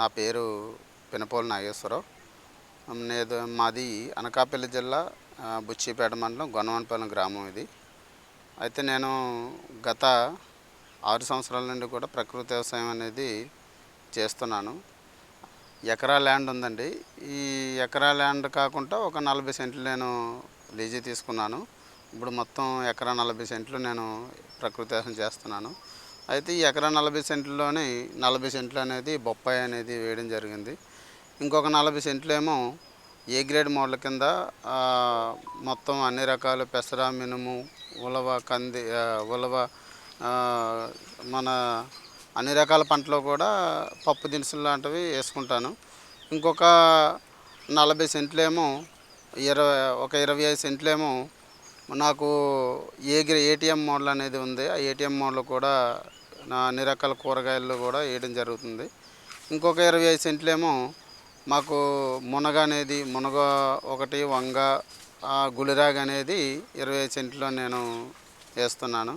నా పేరు పినపోలు నాగేశ్వరరావు. మాది అనకాపల్లి జిల్లా బుచ్చిపేట మండలం గొన్నవనపాలెం గ్రామం ఇది. అయితే నేను గత 6 సంవత్సరాల నుండి కూడా ప్రకృతి వ్యవసాయం అనేది చేస్తున్నాను. ఎకరా ల్యాండ్ ఉందండి. ఈ ఎకరా ల్యాండ్ కాకుండా ఒక 40 సెంట్లు నేను లీజు తీసుకున్నాను. ఇప్పుడు మొత్తం ఎకరా 40 సెంట్లు నేను ప్రకృతి వ్యవసాయం చేస్తున్నాను. అయితే ఈ ఎకరా 40 సెంట్లలోని 40 సెంట్లు అనేది బొప్పాయి అనేది వేయడం జరిగింది. ఇంకొక 40 సెంట్లు ఏమో ఏ గ్రేడ్ మోడల్ కింద మొత్తం అన్ని రకాల పెసర, మినుము, ఉలవ, కంది, ఉలవ, మన అన్ని రకాల పంటలు కూడా పప్పు దినుసులు లాంటివి వేసుకుంటాను. ఇంకొక 40 సెంట్లేమో ఒక 25 సెంట్లేమో నాకు ఏటీఎం మోడల్ అనేది ఉంది. ఆ ఏటీఎం మోడల్ కూడా అన్ని రకాల కూరగాయలు కూడా వేయడం జరుగుతుంది. ఇంకొక 25 సెంట్లేమో మాకు మునగ ఒకటి, వంగ, గులిరాగ అనేది 25 సెంట్లో నేను వేస్తున్నాను.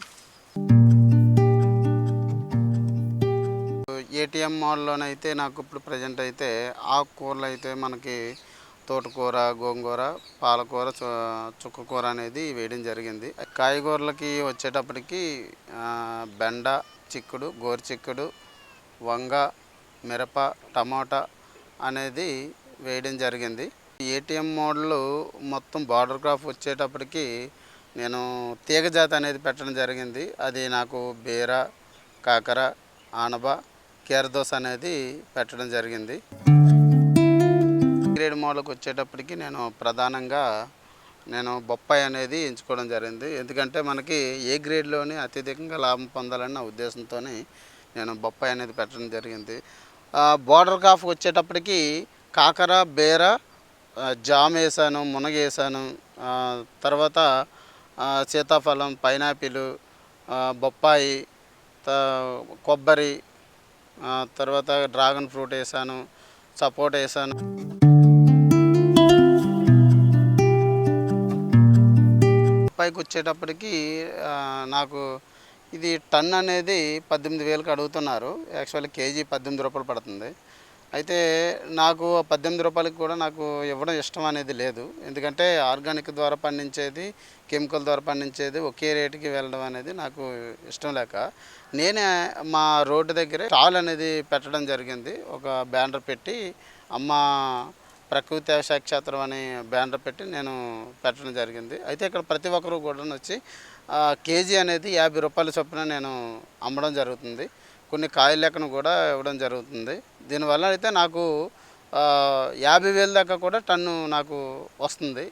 ఏటీఎం మోడల్లోనైతే నాకు ఇప్పుడు ప్రజెంట్ అయితే ఆకుకూరలు అయితే మనకి తోటకూర, గోంగూర, పాలకూర, చుక్కకూర అనేది వేయడం జరిగింది. కాయగూరలకి వచ్చేటప్పటికి బెండ, చిక్కుడు, గోరుచిక్కుడు, వంగ, మిరప, టమాటా అనేది వేయడం జరిగింది. ఏటీఎం మోడల్ మొత్తం బార్డర్ క్రాప్ వచ్చేటప్పటికి నేను తీగజాతి అనేది పెట్టడం జరిగింది. అది నాకు బీర, కాకర, ఆనబ, కీరదోస అనేది పెట్టడం జరిగింది. గ్రేడ్ మోడల్కి వచ్చేటప్పటికి నేను ప్రధానంగా బొప్పాయి అనేది ఎంచుకోవడం జరిగింది. ఎందుకంటే మనకి ఏ గ్రేడ్లోనే అత్యధికంగా లాభం పొందాలని నా ఉద్దేశంతో నేను బొప్పాయి అనేది పెట్టడం జరిగింది. బోర్డర్ క్రాప్ వచ్చేటప్పటికి కాకర, బీర, జామ వేసాను, మునగ వేసాను, తర్వాత సీతాఫలం, పైనాపిల్, బొప్పాయి, కొబ్బరి, తర్వాత డ్రాగన్ ఫ్రూట్ వేసాను, సపోటా వేసాను. బొప్పాయికి వచ్చేటప్పటికి నాకు ఇది టన్ అనేది 18,000కి అడుగుతున్నారు. యాక్చువల్లీ కేజీ 18 రూపాయలు పడుతుంది. అయితే నాకు 18 రూపాయలకి కూడా నాకు ఇవ్వడం ఇష్టం అనేది లేదు. ఎందుకంటే ఆర్గానిక్ ద్వారా పండించేది, కెమికల్ ద్వారా పండించేది ఒకే రేటుకి వెళ్ళడం అనేది నాకు ఇష్టం లేక నేనే మా రోడ్డు దగ్గరే స్టాల్ అనేది పెట్టడం జరిగింది. ఒక బ్యానర్ పెట్టి అమ్మ ప్రకృతి వ్యవసాయ క్షేత్రం అనే బ్యానర్ పెట్టి నేను పెట్టడం జరిగింది. అయితే ఇక్కడ ప్రతి ఒక్కరు కూడా వచ్చి కేజీ అనేది 50 రూపాయల చొప్పున నేను అమ్మడం జరుగుతుంది. కొన్ని కాయల లెక్కను కూడా ఇవ్వడం జరుగుతుంది. దీనివల్ల అయితే నాకు 50,000 దాకా కూడా టన్ను నాకు వస్తుంది.